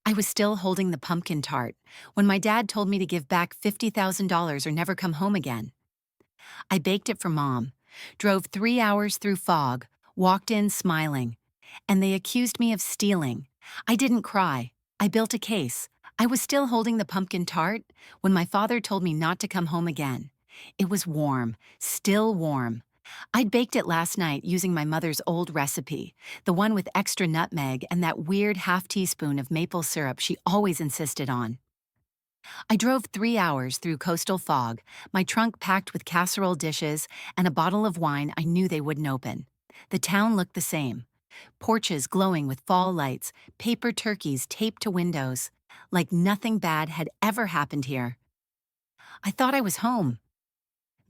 I was still holding the pumpkin tart when my dad told me to give back $50,000 or never come home again. I baked it for Mom, drove 3 hours through fog, walked in smiling, and they accused me of stealing. I didn't cry. I built a case. I was still holding the pumpkin tart when my father told me not to come home again. It was warm, still warm. I'd baked it last night using my mother's old recipe, the one with extra nutmeg and that weird half-teaspoon of maple syrup she always insisted on. I drove 3 hours through coastal fog, my trunk packed with casserole dishes and a bottle of wine I knew they wouldn't open. The town looked the same. Porches glowing with fall lights, paper turkeys taped to windows, like nothing bad had ever happened here. I thought I was home.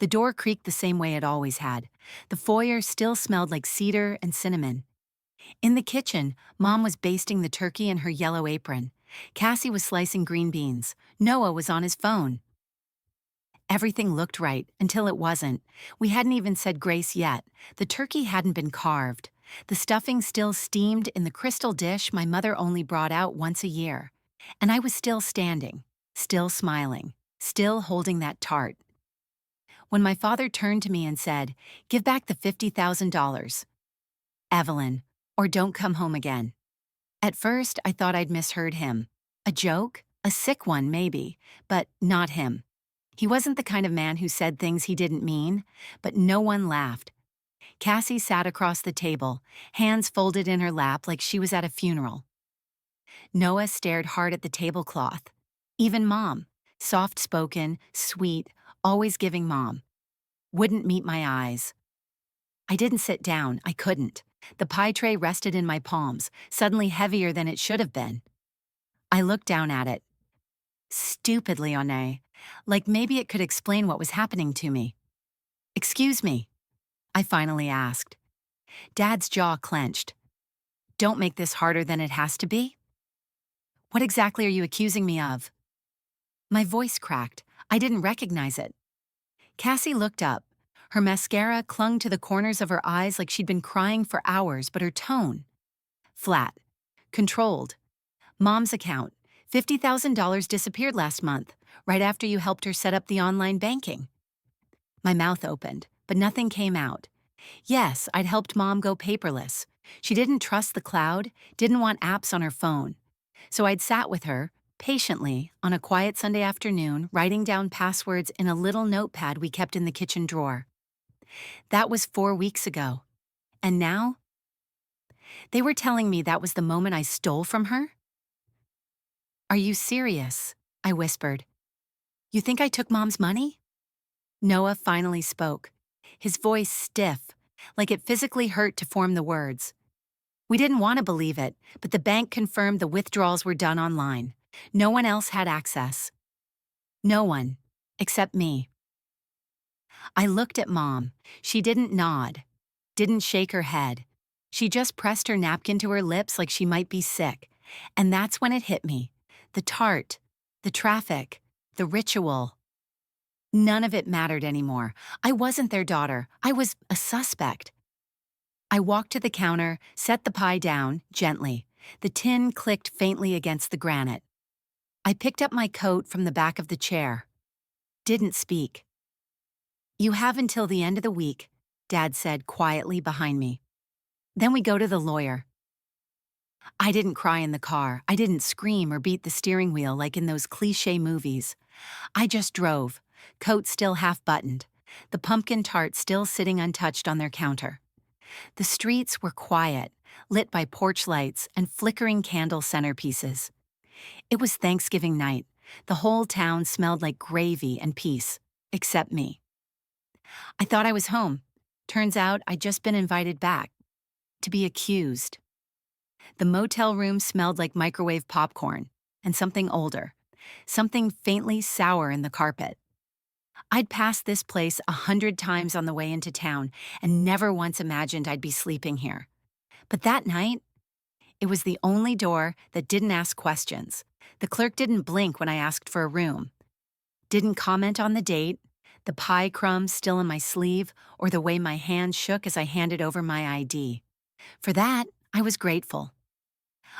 The door creaked the same way it always had. The foyer still smelled like cedar and cinnamon. In the kitchen, Mom was basting the turkey in her yellow apron. Cassie was slicing green beans. Noah was on his phone. Everything looked right until it wasn't. We hadn't even said grace yet. The turkey hadn't been carved. The stuffing still steamed in the crystal dish my mother only brought out once a year. And I was still standing, still smiling, still holding that tart. When my father turned to me and said, "Give back the $50,000. Evelyn, or don't come home again." At first, I thought I'd misheard him. A joke? A sick one, maybe, but not him. He wasn't the kind of man who said things he didn't mean, but no one laughed. Cassie sat across the table, hands folded in her lap like she was at a funeral. Noah stared hard at the tablecloth. Even Mom, soft-spoken, sweet, always giving Mom, wouldn't meet my eyes. I didn't sit down, I couldn't. The pie tray rested in my palms, suddenly heavier than it should have been. I looked down at it, stupidly honnête, like maybe it could explain what was happening to me. "Excuse me," I finally asked. Dad's jaw clenched. "Don't make this harder than it has to be." "What exactly are you accusing me of?" My voice cracked. I didn't recognize it. Cassie looked up. Her mascara clung to the corners of her eyes like she'd been crying for hours, but her tone, flat, controlled. "Mom's account. $50,000 disappeared last month, right after you helped her set up the online banking." My mouth opened, but nothing came out. Yes, I'd helped Mom go paperless. She didn't trust the cloud, didn't want apps on her phone. So I'd sat with her, patiently, on a quiet Sunday afternoon, writing down passwords in a little notepad we kept in the kitchen drawer. That was 4 weeks ago. And now? They were telling me that was the moment I stole from her? "Are you serious?" I whispered. "You think I took Mom's money?" Noah finally spoke, his voice stiff, like it physically hurt to form the words. "We didn't want to believe it, but the bank confirmed the withdrawals were done online. No one else had access. No one, except me." I looked at Mom. She didn't nod, didn't shake her head. She just pressed her napkin to her lips like she might be sick. And that's when it hit me. The tart, the traffic, the ritual. None of it mattered anymore. I wasn't their daughter. I was a suspect. I walked to the counter, set the pie down, gently. The tin clicked faintly against the granite. I picked up my coat from the back of the chair. Didn't speak. "You have until the end of the week," Dad said quietly behind me. "Then we go to the lawyer." I didn't cry in the car. I didn't scream or beat the steering wheel like in those cliché movies. I just drove, coat still half-buttoned, the pumpkin tart still sitting untouched on their counter. The streets were quiet, lit by porch lights and flickering candle centerpieces. It was Thanksgiving night. The whole town smelled like gravy and peace, except me. I thought I was home. Turns out I'd just been invited back, to be accused. The motel room smelled like microwave popcorn, and something older, something faintly sour in the carpet. I'd passed this place 100 times on the way into town and never once imagined I'd be sleeping here. But that night, it was the only door that didn't ask questions. The clerk didn't blink when I asked for a room, didn't comment on the date, the pie crumbs still in my sleeve, or the way my hand shook as I handed over my ID. For that, I was grateful.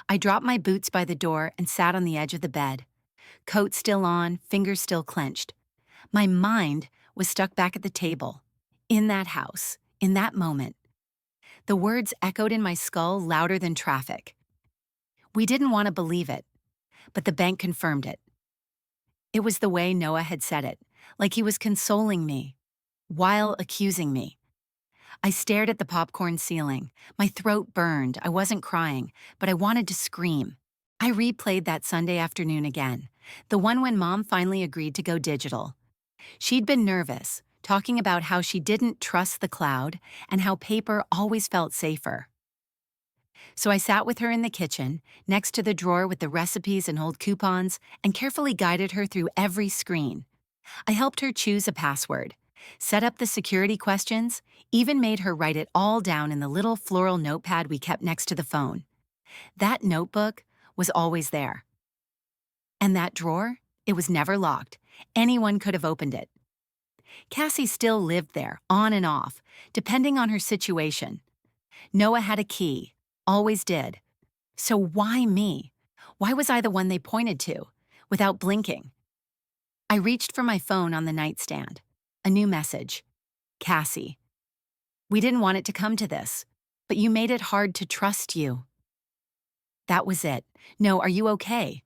I dropped my boots by the door and sat on the edge of the bed, coat still on, fingers still clenched. My mind was stuck back at the table, in that house, in that moment. The words echoed in my skull louder than traffic. We didn't want to believe it, but the bank confirmed it. It was the way Noah had said it, like he was consoling me, while accusing me. I stared at the popcorn ceiling. My throat burned. I wasn't crying, but I wanted to scream. I replayed that Sunday afternoon again, the one when Mom finally agreed to go digital. She'd been nervous, talking about how she didn't trust the cloud and how paper always felt safer. So I sat with her in the kitchen, next to the drawer with the recipes and old coupons, and carefully guided her through every screen. I helped her choose a password, set up the security questions, even made her write it all down in the little floral notepad we kept next to the phone. That notebook was always there. And that drawer, it was never locked. Anyone could have opened it. Cassie still lived there, on and off, depending on her situation. Noah had a key, always did. So why me? Why was I the one they pointed to, without blinking? I reached for my phone on the nightstand. A new message. Cassie. We didn't want it to come to this, but you made it hard to trust you. That was it. No, are you okay?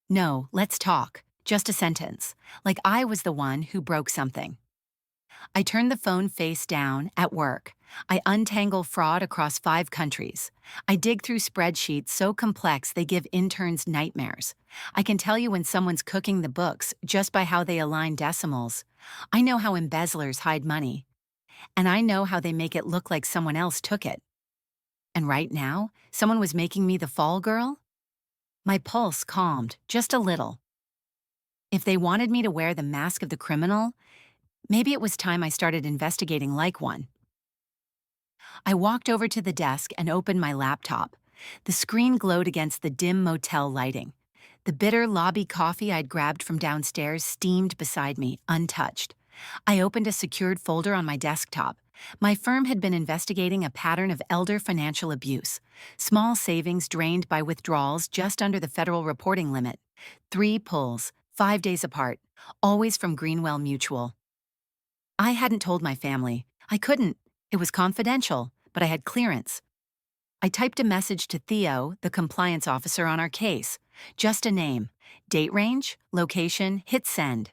No, let's talk. Just a sentence. Like I was the one who broke something. I turned the phone face down at work. I untangle fraud across 5 countries. I dig through spreadsheets so complex they give interns nightmares. I can tell you when someone's cooking the books just by how they align decimals. I know how embezzlers hide money. And I know how they make it look like someone else took it. And right now, someone was making me the fall girl? My pulse calmed, just a little. If they wanted me to wear the mask of the criminal, maybe it was time I started investigating like one. I walked over to the desk and opened my laptop. The screen glowed against the dim motel lighting. The bitter lobby coffee I'd grabbed from downstairs steamed beside me, untouched. I opened a secured folder on my desktop. My firm had been investigating a pattern of elder financial abuse. Small savings drained by withdrawals just under the federal reporting limit. 3 pulls, 5 days apart, always from Greenwell Mutual. I hadn't told my family. I couldn't. It was confidential, but I had clearance. I typed a message to Theo, the compliance officer on our case. Just a name, date range, location, hit send.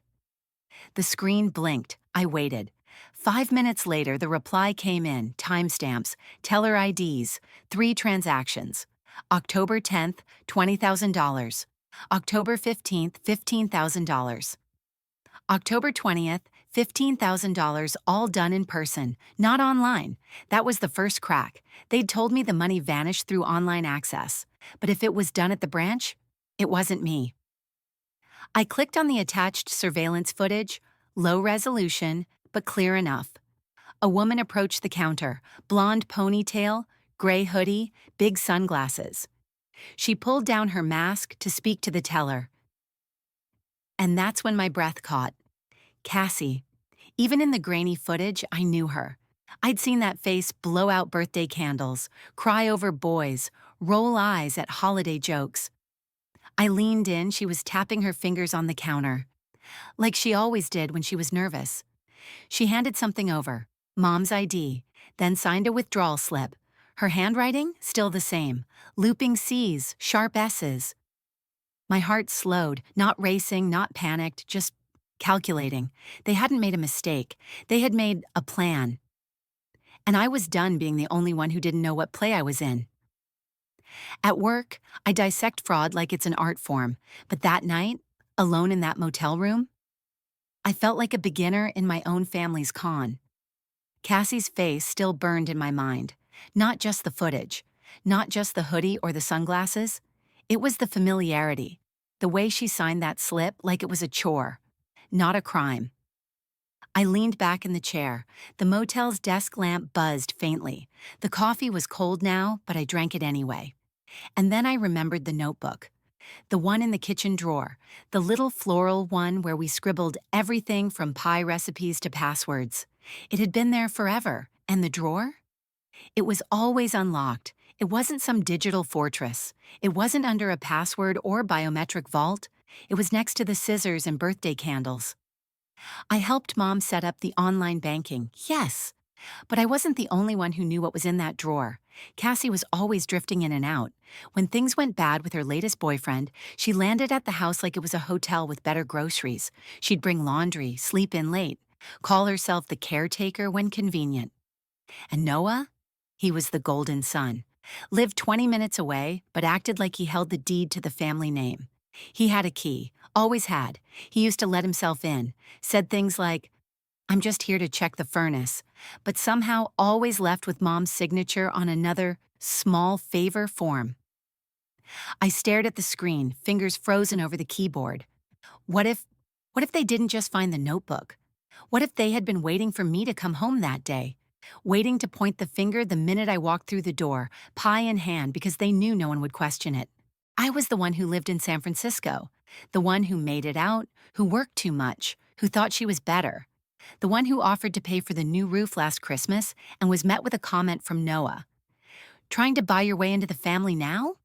The screen blinked. I waited. 5 minutes later, the reply came in, timestamps, teller IDs, 3 transactions. October 10th, $20,000. October 15th, $15,000. October 20th, $15,000, all done in person, not online. That was the first crack. They'd told me the money vanished through online access. But if it was done at the branch, it wasn't me. I clicked on the attached surveillance footage, low resolution, but clear enough. A woman approached the counter, blonde ponytail, gray hoodie, big sunglasses. She pulled down her mask to speak to the teller. And that's when my breath caught. Cassie. Even in the grainy footage, I knew her. I'd seen that face blow out birthday candles, cry over boys, roll eyes at holiday jokes. I leaned in. She was tapping her fingers on the counter, like she always did when she was nervous. She handed something over, Mom's ID, then signed a withdrawal slip. Her handwriting, still the same, looping C's, sharp S's. My heart slowed, not racing, not panicked, just calculating. They hadn't made a mistake. They had made a plan. And I was done being the only one who didn't know what play I was in. At work, I dissect fraud like it's an art form. But that night, alone in that motel room, I felt like a beginner in my own family's con. Cassie's face still burned in my mind. Not just the footage, not just the hoodie or the sunglasses. It was the familiarity, the way she signed that slip like it was a chore, not a crime. I leaned back in the chair. The motel's desk lamp buzzed faintly. The coffee was cold now, but I drank it anyway. And then I remembered the notebook. The one in the kitchen drawer, the little floral one where we scribbled everything from pie recipes to passwords. It had been there forever. And the drawer? It was always unlocked, It wasn't some digital fortress. It wasn't under a password or biometric vault. It was next to the scissors and birthday candles. I helped Mom set up the online banking, yes, but I wasn't the only one who knew what was in that drawer. Cassie was always drifting in and out. When things went bad with her latest boyfriend, she landed at the house like it was a hotel with better groceries. She'd bring laundry, sleep in late, call herself the caretaker when convenient. And Noah? He was the golden son. Lived 20 minutes away, but acted like he held the deed to the family name. He had a key, always had. He used to let himself in, said things like, "I'm just here to check the furnace," but somehow always left with Mom's signature on another, small favor form. I stared at the screen, fingers frozen over the keyboard. What if, what if they didn't just find the notebook? What if they had been waiting for me to come home that day? Waiting to point the finger the minute I walked through the door, pie in hand, because they knew no one would question it. I was the one who lived in San Francisco, the one who made it out, who worked too much, who thought she was better, the one who offered to pay for the new roof last Christmas and was met with a comment from Noah. "Trying to buy your way into the family now?"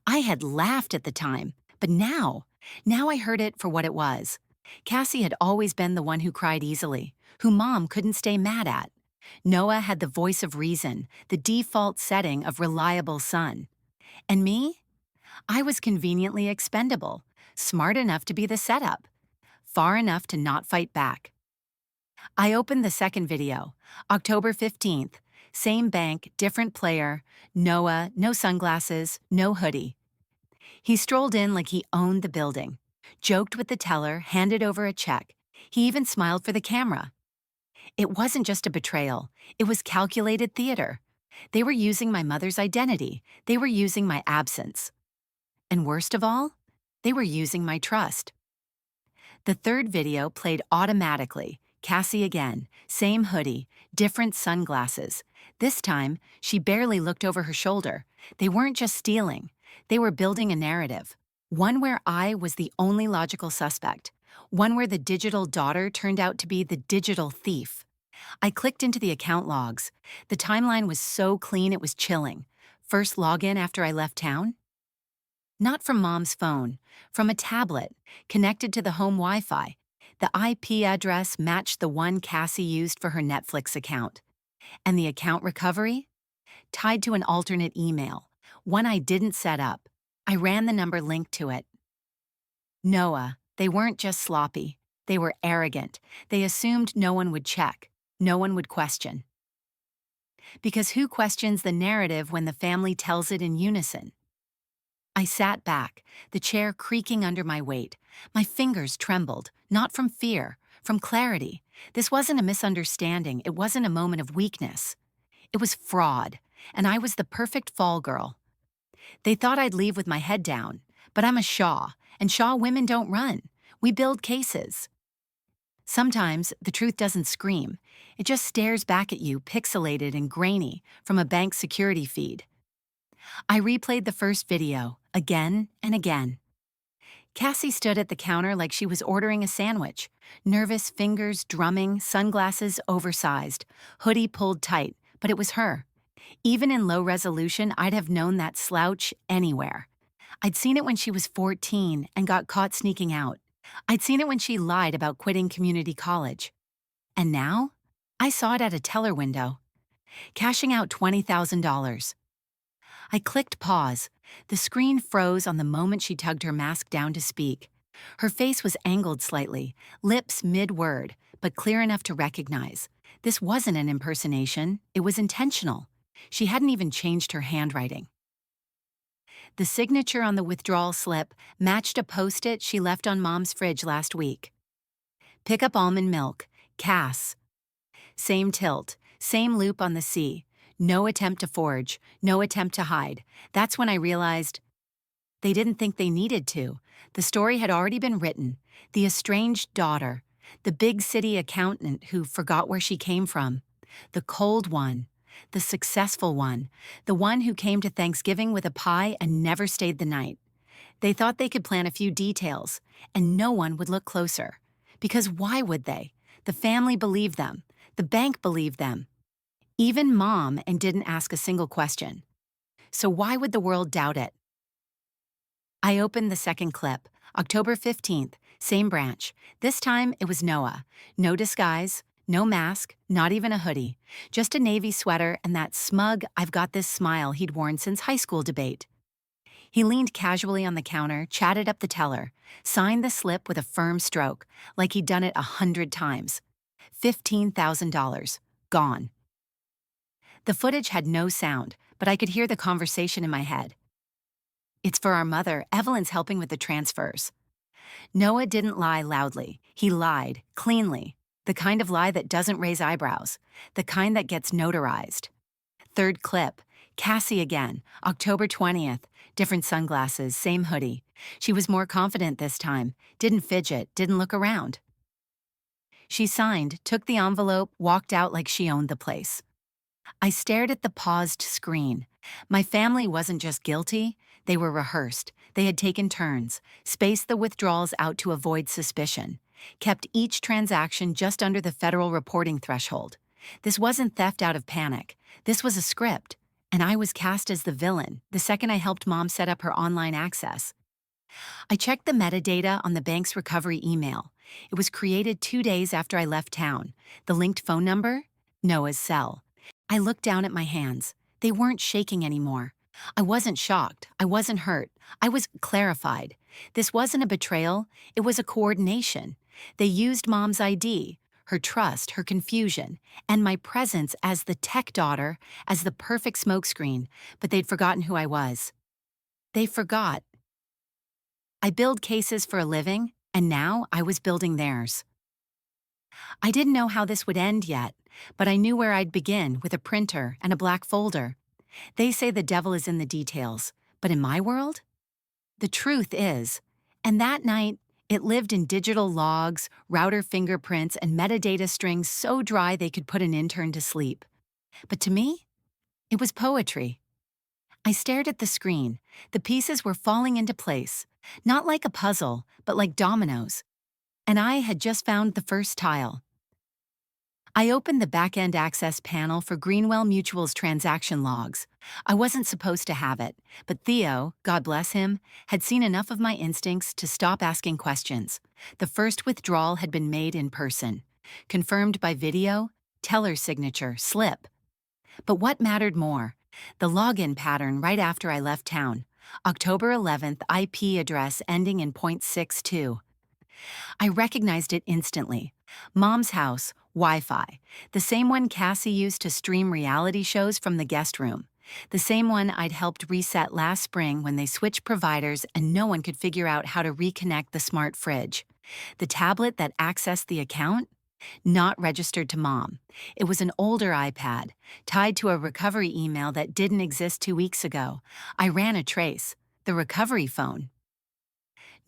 I had laughed at the time, but now I heard it for what it was. Cassie had always been the one who cried easily, who Mom couldn't stay mad at. Noah had the voice of reason, the default setting of reliable son. And me? I was conveniently expendable, smart enough to be the setup, far enough to not fight back. I opened the second video, October 15th, same bank, different player, Noah, no sunglasses, no hoodie. He strolled in like he owned the building, joked with the teller, handed over a check. He even smiled for the camera. It wasn't just a betrayal, it was calculated theater. They were using my mother's identity, they were using my absence. And worst of all, they were using my trust. The third video played automatically. Cassie again, same hoodie, different sunglasses. This time, she barely looked over her shoulder. They weren't just stealing, they were building a narrative. One where I was the only logical suspect. One where the digital daughter turned out to be the digital thief. I clicked into the account logs. The timeline was so clean it was chilling. First login after I left town? Not from Mom's phone, from a tablet, connected to the home Wi-Fi. The IP address matched the one Cassie used for her Netflix account. And the account recovery? Tied to an alternate email, one I didn't set up. I ran the number linked to it. Noah, they weren't just sloppy. They were arrogant. They assumed no one would check, no one would question. Because who questions the narrative when the family tells it in unison? I sat back, the chair creaking under my weight. My fingers trembled, not from fear, from clarity. This wasn't a misunderstanding, it wasn't a moment of weakness. It was fraud, and I was the perfect fall girl. They thought I'd leave with my head down, but I'm a Shaw, and Shaw women don't run. We build cases. Sometimes the truth doesn't scream. It just stares back at you, pixelated and grainy, from a bank security feed. I replayed the first video, again and again. Cassie stood at the counter like she was ordering a sandwich. Nervous fingers drumming, sunglasses oversized, hoodie pulled tight, but it was her. Even in low resolution, I'd have known that slouch anywhere. I'd seen it when she was 14 and got caught sneaking out. I'd seen it when she lied about quitting community college. And now, I saw it at a teller window, cashing out $20,000. I clicked pause. The screen froze on the moment she tugged her mask down to speak. Her face was angled slightly, lips mid-word, but clear enough to recognize. This wasn't an impersonation, it was intentional. She hadn't even changed her handwriting. The signature on the withdrawal slip matched a post-it she left on Mom's fridge last week. Pick up almond milk, Cass. Same tilt, same loop on the C. No attempt to forge, no attempt to hide. That's when I realized they didn't think they needed to. The story had already been written. The estranged daughter, the big city accountant who forgot where she came from, the cold one, the successful one, the one who came to Thanksgiving with a pie and never stayed the night. They thought they could plan a few details, and no one would look closer. Because why would they? The family believed them. The bank believed them. Even Mom, and didn't ask a single question. so why would the world doubt it? I opened the second clip, October 15th, same branch. This time it was Noah. No disguise, no mask, not even a hoodie. Just a navy sweater and that smug, I've got this smile he'd worn since high school debate. He leaned casually on the counter, chatted up the teller, signed the slip with a firm stroke, like he'd done it 100 times. $15,000. Gone. The footage had no sound, but I could hear the conversation in my head. It's for our mother. Evelyn's helping with the transfers. Noah didn't lie loudly. He lied, cleanly. The kind of lie that doesn't raise eyebrows. The kind that gets notarized. Third clip. Cassie again, October 20th. Different sunglasses, same hoodie. She was more confident this time. Didn't fidget, didn't look around. She signed, took the envelope, walked out like she owned the place. I stared at the paused screen. My family wasn't just guilty, they were rehearsed. They had taken turns, spaced the withdrawals out to avoid suspicion, kept each transaction just under the federal reporting threshold. This wasn't theft out of panic. This was a script, and I was cast as the villain the second I helped Mom set up her online access. I checked the metadata on the bank's recovery email. It was created 2 days after I left town. The linked phone number? Noah's cell. I looked down at my hands. They weren't shaking anymore. I wasn't shocked. I wasn't hurt. I was clarified. This wasn't a betrayal. It was a coordination. They used Mom's ID, her trust, her confusion, and my presence as the tech daughter, as the perfect smokescreen, but they'd forgotten who I was. They forgot. I build cases for a living, and now I was building theirs. I didn't know how this would end yet, but I knew where I'd begin with a printer and a black folder. They say the devil is in the details, but in my world? The truth is, and that night, it lived in digital logs, router fingerprints, and metadata strings so dry they could put an intern to sleep. But to me, it was poetry. I stared at the screen. The pieces were falling into place, not like a puzzle, but like dominoes. And I had just found the first tile. I opened the back-end access panel for Greenwell Mutual's transaction logs. I wasn't supposed to have it, but Theo, God bless him, had seen enough of my instincts to stop asking questions. The first withdrawal had been made in person, confirmed by video, teller signature, slip. But what mattered more? The login pattern right after I left town. October 11th IP address ending in .62. I recognized it instantly. Mom's house, Wi-Fi. The same one Cassie used to stream reality shows from the guest room. The same one I'd helped reset last spring when they switched providers and no one could figure out how to reconnect the smart fridge. The tablet that accessed the account? Not registered to Mom. It was an older iPad, tied to a recovery email that didn't exist 2 weeks ago. I ran a trace. The recovery phone.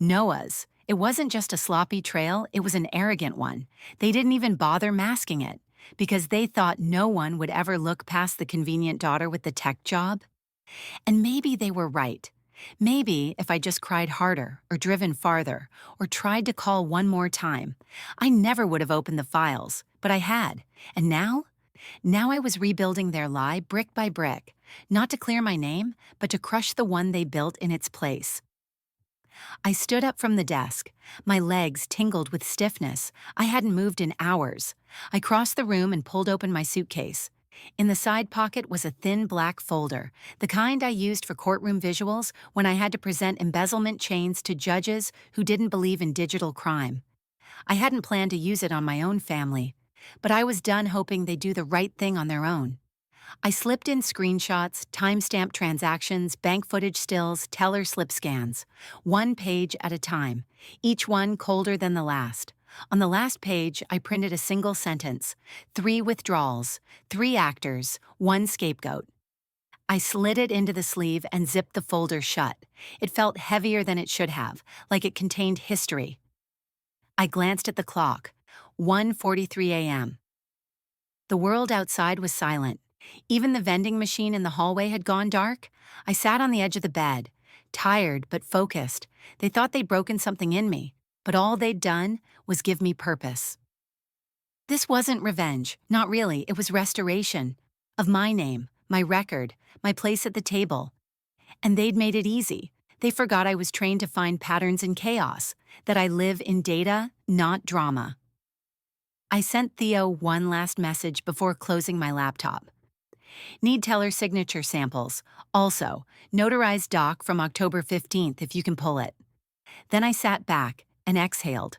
Noah's. It wasn't just a sloppy trail, it was an arrogant one. They didn't even bother masking it, because they thought no one would ever look past the convenient daughter with the tech job. And maybe they were right. Maybe if I just cried harder, or driven farther, or tried to call one more time, I never would have opened the files, but I had. And now? Now I was rebuilding their lie brick by brick, not to clear my name, but to crush the one they built in its place. I stood up from the desk. My legs tingled with stiffness. I hadn't moved in hours. I crossed the room and pulled open my suitcase. In the side pocket was a thin black folder, the kind I used for courtroom visuals when I had to present embezzlement chains to judges who didn't believe in digital crime. I hadn't planned to use it on my own family, but I was done hoping they'd do the right thing on their own. I slipped in screenshots, timestamped transactions, bank footage stills, teller slip scans, one page at a time, each one colder than the last. On the last page, I printed a single sentence: 3 withdrawals, 3 actors, 1 scapegoat. I slid it into the sleeve and zipped the folder shut. It felt heavier than it should have, like it contained history. I glanced at the clock. 1:43 a.m. The world outside was silent. Even the vending machine in the hallway had gone dark. I sat on the edge of the bed, tired but focused. They thought they'd broken something in me, but all they'd done was give me purpose. This wasn't revenge, not really. It was restoration of my name, my record, my place at the table. And they'd made it easy. They forgot I was trained to find patterns in chaos, that I live in data, not drama. I sent Theo one last message before closing my laptop. Need teller signature samples. Also, notarized doc from October 15th if you can pull it. Then I sat back and exhaled.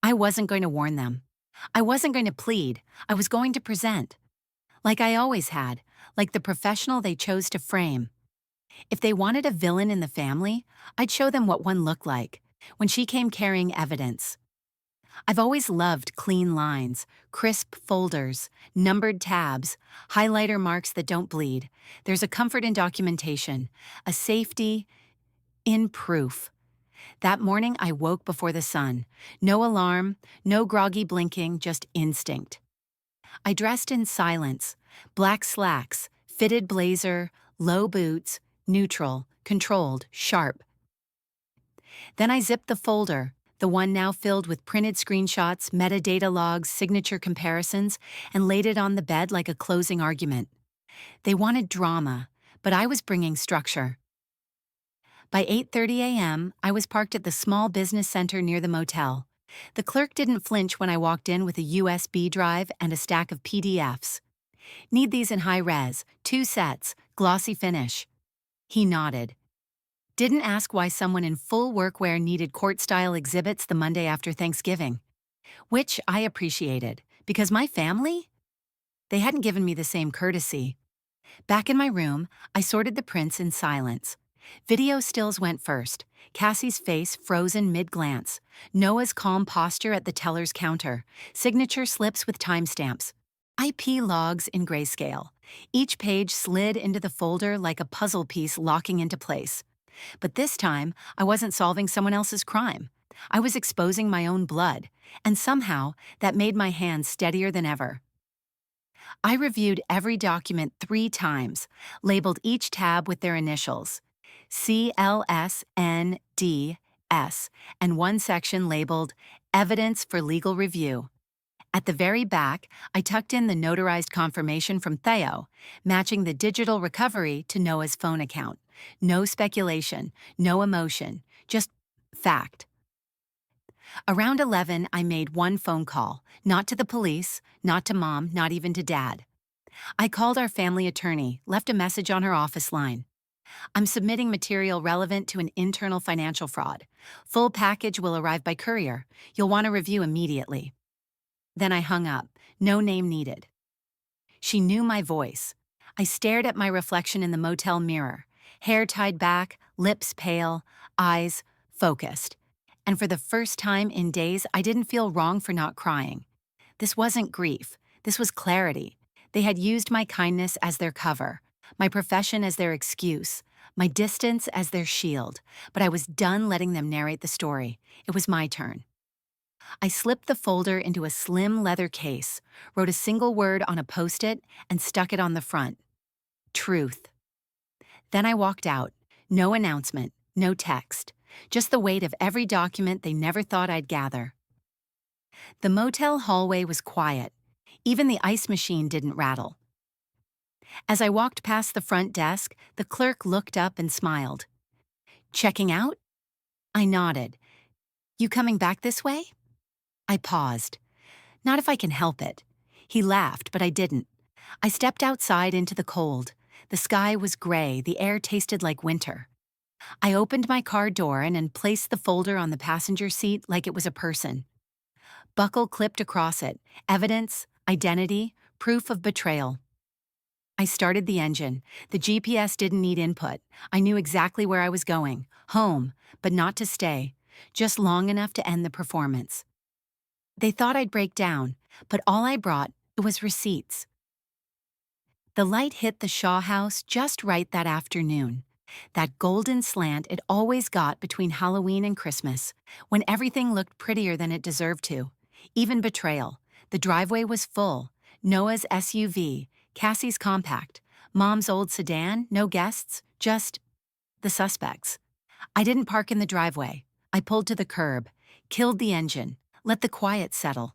I wasn't going to warn them. I wasn't going to plead. I was going to present. Like I always had, like the professional they chose to frame. If they wanted a villain in the family, I'd show them what one looked like when she came carrying evidence. I've always loved clean lines, crisp folders, numbered tabs, highlighter marks that don't bleed. There's a comfort in documentation, a safety in proof. That morning, I woke before the sun. No alarm, no groggy blinking, just instinct. I dressed in silence, black slacks, fitted blazer, low boots, neutral, controlled, sharp. Then I zipped the folder, the one now filled with printed screenshots, metadata logs, signature comparisons, and laid it on the bed like a closing argument. They wanted drama, but I was bringing structure. By 8:30 a.m., I was parked at the small business center near the motel. The clerk didn't flinch when I walked in with a USB drive and a stack of PDFs. Need these in high res, 2 sets, glossy finish. He nodded. Didn't ask why someone in full workwear needed court-style exhibits the Monday after Thanksgiving. Which I appreciated, because my family? They hadn't given me the same courtesy. Back in my room, I sorted the prints in silence. Video stills went first, Cassie's face frozen mid-glance, Noah's calm posture at the teller's counter, signature slips with timestamps, IP logs in grayscale. Each page slid into the folder like a puzzle piece locking into place. But this time, I wasn't solving someone else's crime. I was exposing my own blood, and somehow that made my hands steadier than ever. I reviewed every document 3 times, labeled each tab with their initials, CLSNDS, and one section labeled Evidence for Legal Review. At the very back, I tucked in the notarized confirmation from Theo, matching the digital recovery to Noah's phone account. No speculation, no emotion, just fact. Around 11, I made one phone call, not to the police, not to Mom, not even to Dad. I called our family attorney, left a message on her office line. I'm submitting material relevant to an internal financial fraud. Full package will arrive by courier. You'll want to review immediately. Then I hung up, no name needed. She knew my voice. I stared at my reflection in the motel mirror, hair tied back, lips pale, eyes focused. And for the first time in days, I didn't feel wrong for not crying. This wasn't grief. This was clarity. They had used my kindness as their cover, my profession as their excuse, my distance as their shield, but I was done letting them narrate the story. It was my turn. I slipped the folder into a slim leather case, wrote a single word on a Post-it, and stuck it on the front. Truth. Then I walked out. No announcement, no text, just the weight of every document they never thought I'd gather. The motel hallway was quiet. Even the ice machine didn't rattle. As I walked past the front desk, the clerk looked up and smiled. Checking out? I nodded. You coming back this way? I paused. Not if I can help it. He laughed, but I didn't. I stepped outside into the cold. The sky was gray, the air tasted like winter. I opened my car door and placed the folder on the passenger seat like it was a person. Buckle clipped across it, evidence, identity, proof of betrayal. I started the engine. The GPS didn't need input. I knew exactly where I was going. Home, but not to stay. Just long enough to end the performance. They thought I'd break down, but all I brought was receipts. The light hit the Shaw house just right that afternoon. That golden slant it always got between Halloween and Christmas, when everything looked prettier than it deserved to. Even betrayal. The driveway was full. Noah's SUV, Cassie's compact, Mom's old sedan, no guests, just the suspects. I didn't park in the driveway. I pulled to the curb, killed the engine, let the quiet settle.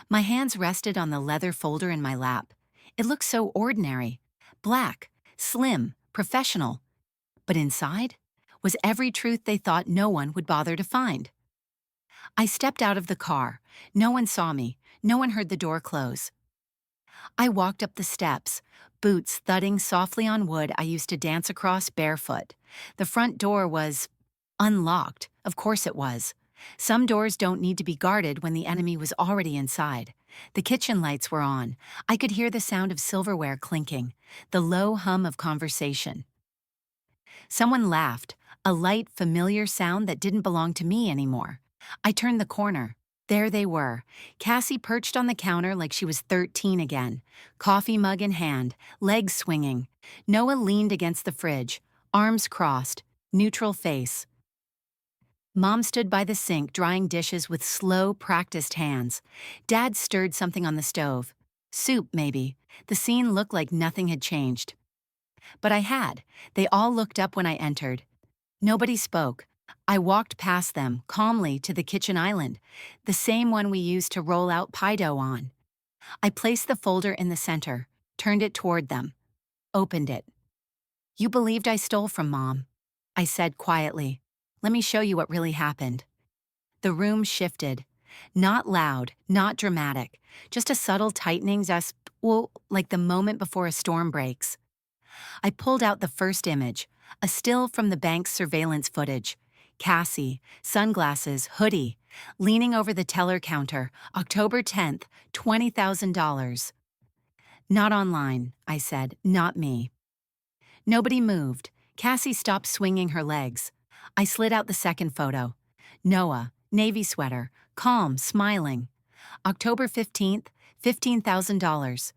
My hands rested on the leather folder in my lap. It looked so ordinary. Black, slim, professional. But inside was every truth they thought no one would bother to find. I stepped out of the car. No one saw me. No one heard the door close. I walked up the steps, boots thudding softly on wood I used to dance across barefoot. The front door was unlocked. Of course it was. Some doors don't need to be guarded when the enemy was already inside. The kitchen lights were on. I could hear the sound of silverware clinking, the low hum of conversation. Someone laughed, a light, familiar sound that didn't belong to me anymore. I turned the corner. There they were, Cassie perched on the counter like she was 13 again, coffee mug in hand, legs swinging. Noah leaned against the fridge, arms crossed, neutral face. Mom stood by the sink drying dishes with slow, practiced hands. Dad stirred something on the stove. Soup, maybe. The scene looked like nothing had changed. But I had. They all looked up when I entered. Nobody spoke. I walked past them, calmly, to the kitchen island, the same one we used to roll out pie dough on. I placed the folder in the center, turned it toward them, opened it. "You believed I stole from Mom," I said quietly. "Let me show you what really happened." The room shifted. Not loud, not dramatic, just a subtle tightening, like the moment before a storm breaks. I pulled out the first image, a still from the bank's surveillance footage. Cassie, sunglasses, hoodie, leaning over the teller counter, October 10th, $20,000. "Not online," I said, "not me." Nobody moved. Cassie stopped swinging her legs. I slid out the second photo. Noah, navy sweater, calm, smiling. October 15th, $15,000.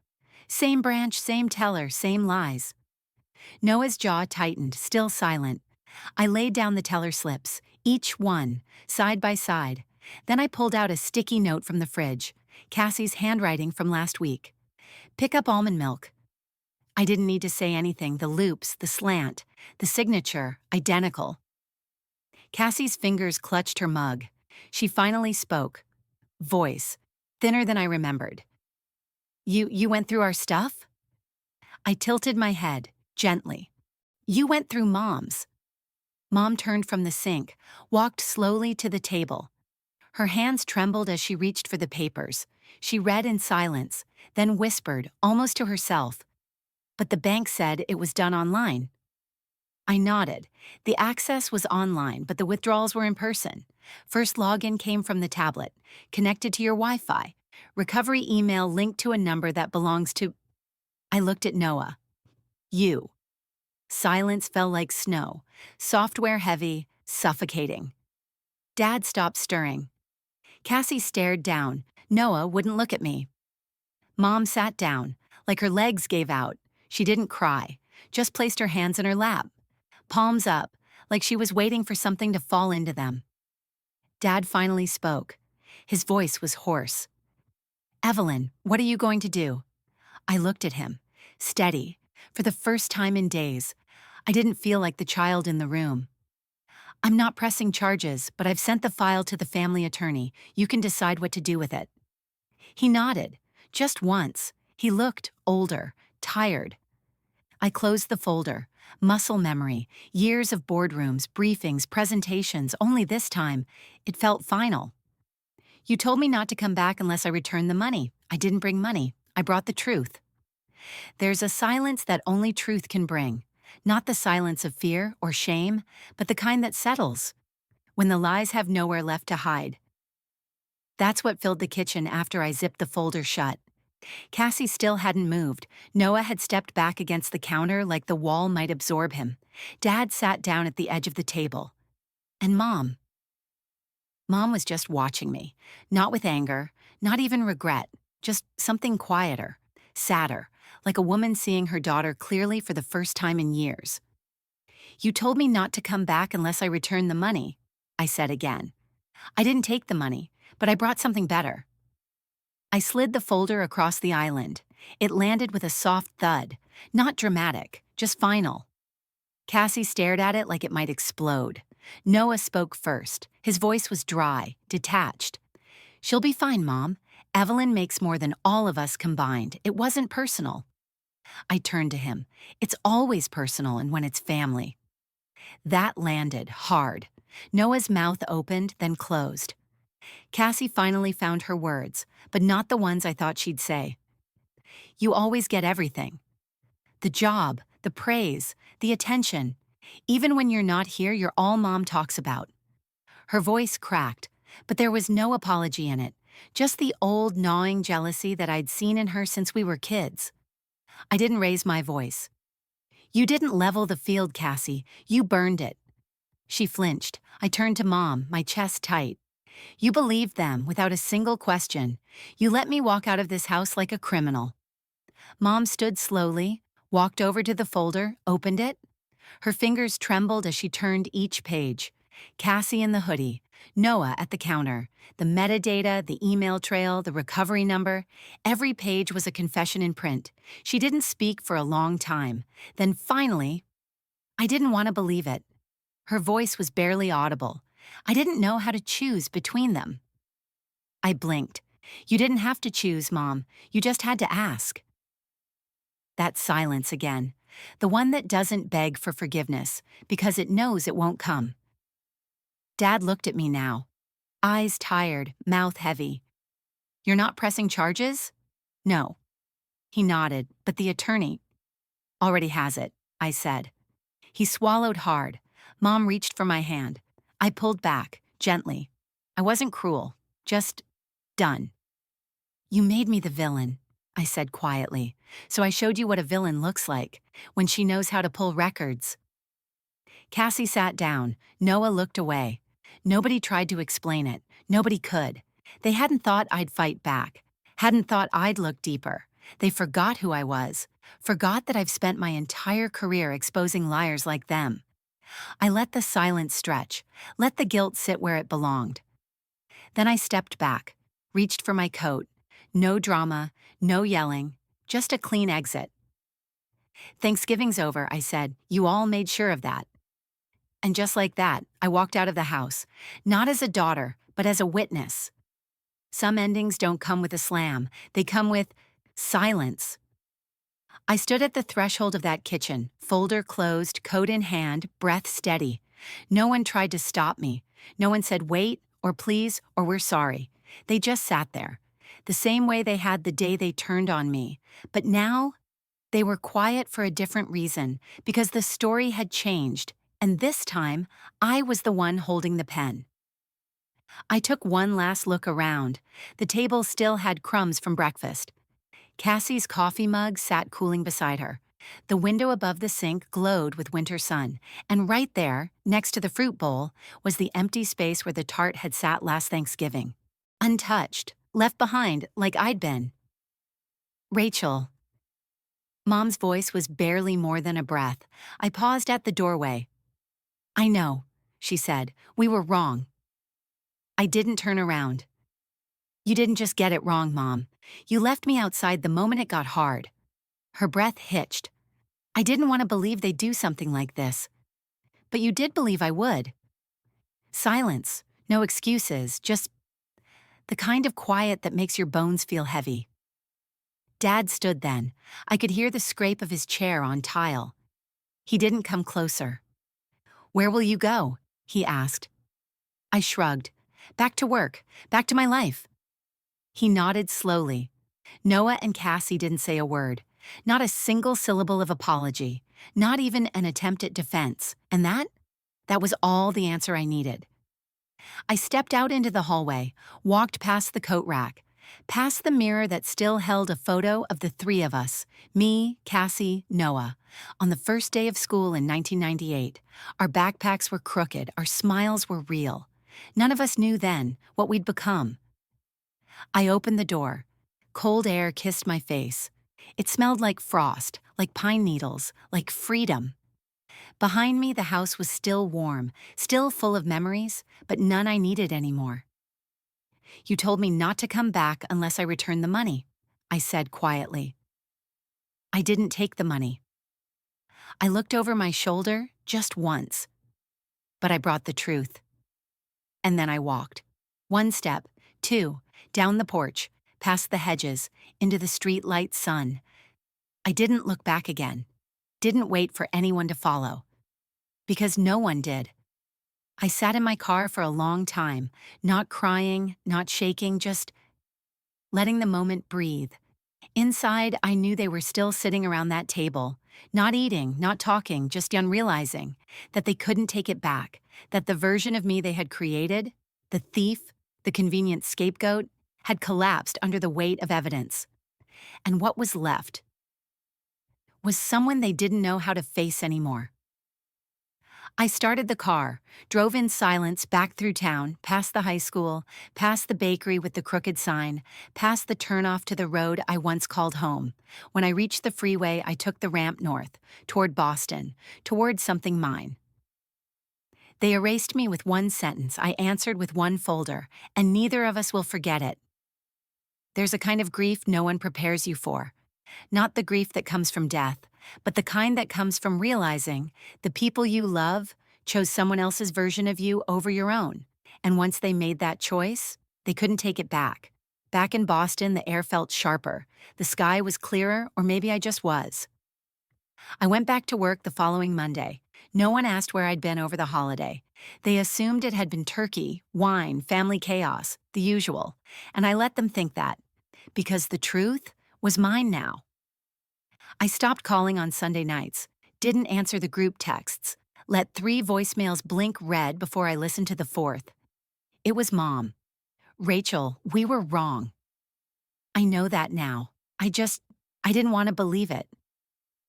Same branch, same teller, same lies. Noah's jaw tightened, still silent. I laid down the teller slips, each one, side by side. Then I pulled out a sticky note from the fridge, Cassie's handwriting from last week. "Pick up almond milk." I didn't need to say anything, the loops, the slant, the signature, identical. Cassie's fingers clutched her mug. She finally spoke. Voice, thinner than I remembered. You went through our stuff?" I tilted my head, gently. "You went through Mom's." Mom turned from the sink, walked slowly to the table. Her hands trembled as she reached for the papers. She read in silence, then whispered, almost to herself, "But the bank said it was done online." I nodded. The access was online, but the withdrawals were in person. First login came from the tablet, connected to your Wi-Fi. Recovery email linked to a number that belongs to... I looked at Noah. "You." Silence fell like snow, software heavy, suffocating. Dad stopped stirring. Cassie stared down. Noah wouldn't look at me. Mom sat down, like her legs gave out. She didn't cry, just placed her hands in her lap, palms up, like she was waiting for something to fall into them. Dad finally spoke. His voice was hoarse. "Evelyn, what are you going to do?" I looked at him, steady, for the first time in days. I didn't feel like the child in the room. "I'm not pressing charges, but I've sent the file to the family attorney. You can decide what to do with it." He nodded, just once. He looked older, tired. I closed the folder. Muscle memory, years of boardrooms, briefings, presentations, only this time, it felt final. "You told me not to come back unless I returned the money. I didn't bring money. I brought the truth." There's a silence that only truth can bring. Not the silence of fear or shame, but the kind that settles, when the lies have nowhere left to hide. That's what filled the kitchen after I zipped the folder shut. Cassie still hadn't moved. Noah had stepped back against the counter like the wall might absorb him. Dad sat down at the edge of the table. And Mom. Mom was just watching me, not with anger, not even regret, just something quieter, sadder, like a woman seeing her daughter clearly for the first time in years. "You told me not to come back unless I returned the money," I said again. "I didn't take the money, but I brought something better." I slid the folder across the island. It landed with a soft thud, not dramatic, just final. Cassie stared at it like it might explode. Noah spoke first. His voice was dry, detached. "She'll be fine, Mom. Evelyn makes more than all of us combined. It wasn't personal." I turned to him. It's always personal and when it's family. That landed hard. Noah's mouth opened, then closed. Cassie finally found her words, but not the ones I thought she'd say. You always get everything. The job, the praise, the attention. Even when you're not here, you're all Mom talks about. Her voice cracked, but there was no apology in it, just the old gnawing jealousy that I'd seen in her since we were kids. I didn't raise my voice. You didn't level the field, Cassie. You burned it. She flinched. I turned to Mom, my chest tight. You believed them without a single question. You let me walk out of this house like a criminal. Mom stood slowly, walked over to the folder, opened it. Her fingers trembled as she turned each page. Cassie in the hoodie, Noah at the counter, the metadata, the email trail, the recovery number. Every page was a confession in print. She didn't speak for a long time. Then finally, I didn't want to believe it. Her voice was barely audible. I didn't know how to choose between them. I blinked. You didn't have to choose, Mom. You just had to ask. That silence again. The one that doesn't beg for forgiveness because it knows it won't come. Dad looked at me now. Eyes tired, mouth heavy. You're not pressing charges? No. He nodded, but the attorney already has it, I said. He swallowed hard. Mom reached for my hand. I pulled back, gently. I wasn't cruel, just done. You made me the villain, I said quietly, so I showed you what a villain looks like, when she knows how to pull records. Cassie sat down. Noah looked away. Nobody tried to explain it. Nobody could. They hadn't thought I'd fight back, hadn't thought I'd look deeper. They forgot who I was, forgot that I've spent my entire career exposing liars like them. I let the silence stretch, let the guilt sit where it belonged. Then I stepped back, reached for my coat. No drama, no yelling, just a clean exit. Thanksgiving's over, I said. You all made sure of that. And just like that, I walked out of the house, not as a daughter, but as a witness. Some endings don't come with a slam. They come with silence. I stood at the threshold of that kitchen, folder closed, coat in hand, breath steady. No one tried to stop me. No one said wait, or please, or we're sorry. They just sat there, the same way they had the day they turned on me. But now, they were quiet for a different reason, because the story had changed, and this time, I was the one holding the pen. I took one last look around. The table still had crumbs from breakfast. Cassie's coffee mug sat cooling beside her. The window above the sink glowed with winter sun, and right there, next to the fruit bowl, was the empty space where the tart had sat last Thanksgiving. Untouched, left behind like I'd been. Rachel. Mom's voice was barely more than a breath. I paused at the doorway. I know, she said. We were wrong. I didn't turn around. You didn't just get it wrong, Mom. You left me outside the moment it got hard. Her breath hitched. I didn't want to believe they'd do something like this. But you did believe I would. Silence, no excuses, just the kind of quiet that makes your bones feel heavy. Dad stood then. I could hear the scrape of his chair on tile. He didn't come closer. Where will you go? He asked. I shrugged. Back to work, back to my life. He nodded slowly. Noah and Cassie didn't say a word. Not a single syllable of apology. Not even an attempt at defense. And that was all the answer I needed. I stepped out into the hallway, walked past the coat rack, past the mirror that still held a photo of the three of us, me, Cassie, Noah, on the first day of school in 1998. Our backpacks were crooked, our smiles were real. None of us knew then what we'd become. I opened the door. Cold air kissed my face. It smelled like frost, like pine needles, like freedom. Behind me, the house was still warm, still full of memories, but none I needed anymore. You told me not to come back unless I returned the money, I said quietly. I didn't take the money. I looked over my shoulder just once, but I brought the truth. And then I walked. One step, two, down the porch, past the hedges, into the streetlight sun. I didn't look back again. Didn't wait for anyone to follow. because no one did. I sat in my car for a long time, not crying, not shaking, just letting the moment breathe. Inside, I knew they were still sitting around that table, not eating, not talking, just unrealizing that they couldn't take it back, that the version of me they had created, the thief, the convenient scapegoat, had collapsed under the weight of evidence. And what was left was someone they didn't know how to face anymore. I started the car, drove in silence back through town, past the high school, past the bakery with the crooked sign, past the turnoff to the road I once called home. When I reached the freeway, I took the ramp north, toward Boston, toward something mine. They erased me with one sentence, I answered with one folder, and neither of us will forget it. There's a kind of grief no one prepares you for. Not the grief that comes from death, but the kind that comes from realizing the people you love chose someone else's version of you over your own. And once they made that choice, they couldn't take it back. Back in Boston, the air felt sharper. The sky was clearer, or maybe I just was. I went back to work the following Monday. No one asked where I'd been over the holiday. They assumed it had been turkey, wine, family chaos, the usual. And I let them think that, because the truth was mine now. I stopped calling on Sunday nights, didn't answer the group texts, let 3 voicemails blink red before I listened to the 4th. It was Mom. Rachel, we were wrong. I know that now. I didn't want to believe it.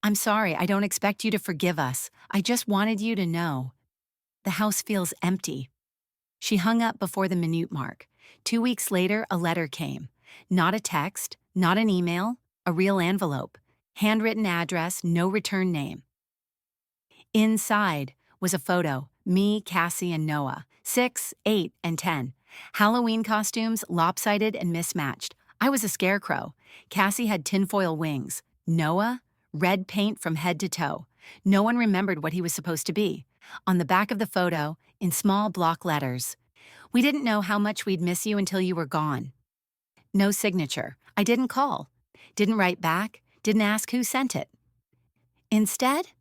I'm sorry, I don't expect you to forgive us. I just wanted you to know. The house feels empty. She hung up before the minute mark. 2 weeks later, a letter came. Not a text, not an email, a real envelope. Handwritten address, no return name. Inside was a photo, me, Cassie, and Noah, 6, 8, and 10. Halloween costumes, lopsided and mismatched. I was a scarecrow. Cassie had tinfoil wings. Noah, red paint from head to toe. No one remembered what he was supposed to be. On the back of the photo, in small block letters, "We didn't know how much we'd miss you until you were gone." No signature. I didn't call. Didn't write back. Didn't ask who sent it. Instead,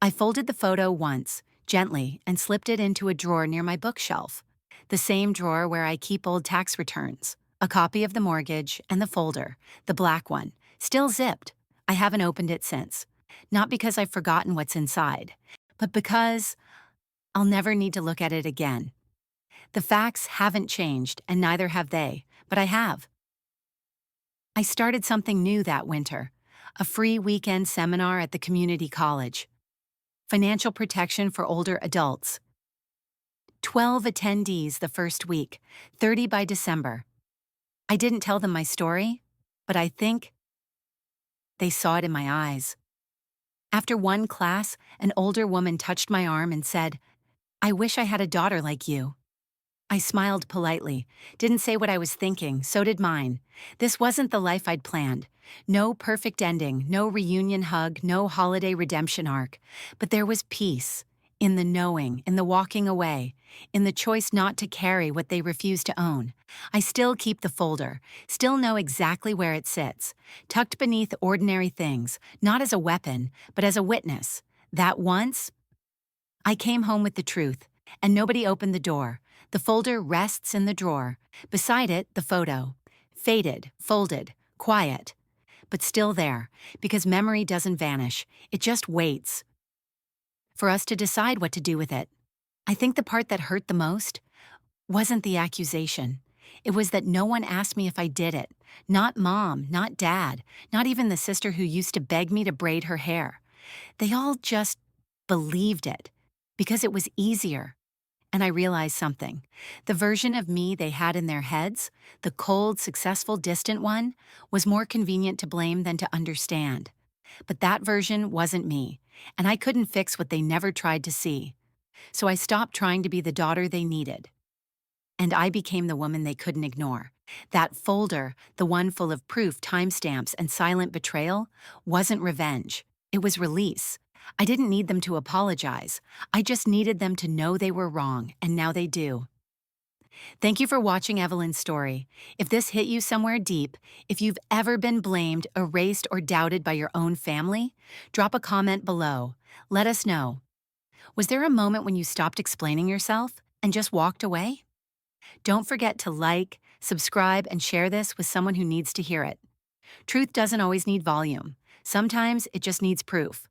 I folded the photo once, gently, and slipped it into a drawer near my bookshelf. The same drawer where I keep old tax returns, a copy of the mortgage, and the folder, the black one, still zipped. I haven't opened it since. Not because I've forgotten what's inside, but because I'll never need to look at it again. The facts haven't changed, and neither have they, but I have. I started something new that winter, a free weekend seminar at the community college. Financial protection for older adults. 12 attendees the first week, 30 by December. I didn't tell them my story, but I think they saw it in my eyes. After one class, an older woman touched my arm and said, "I wish I had a daughter like you." I smiled politely, didn't say what I was thinking, so did mine. This wasn't the life I'd planned. No perfect ending, no reunion hug, no holiday redemption arc. But there was peace, in the knowing, in the walking away, in the choice not to carry what they refuse to own. I still keep the folder, still know exactly where it sits, tucked beneath ordinary things, not as a weapon, but as a witness. That once, I came home with the truth, and nobody opened the door. The folder rests in the drawer. Beside it, the photo. Faded, folded, quiet. But still there, because memory doesn't vanish. It just waits for us to decide what to do with it. I think the part that hurt the most wasn't the accusation. It was that no one asked me if I did it. Not Mom, not Dad, not even the sister who used to beg me to braid her hair. They all just believed it, because it was easier. And I realized something. The version of me they had in their heads, the cold, successful, distant one, was more convenient to blame than to understand. But that version wasn't me, and I couldn't fix what they never tried to see. So I stopped trying to be the daughter they needed. And I became the woman they couldn't ignore. That folder, the one full of proof, timestamps, and silent betrayal, wasn't revenge. It was release. I didn't need them to apologize. I just needed them to know they were wrong, and now they do. Thank you for watching Evelyn's story. If this hit you somewhere deep, if you've ever been blamed, erased, or doubted by your own family, drop a comment below. Let us know. Was there a moment when you stopped explaining yourself and just walked away? Don't forget to like, subscribe, and share this with someone who needs to hear it. Truth doesn't always need volume. Sometimes it just needs proof.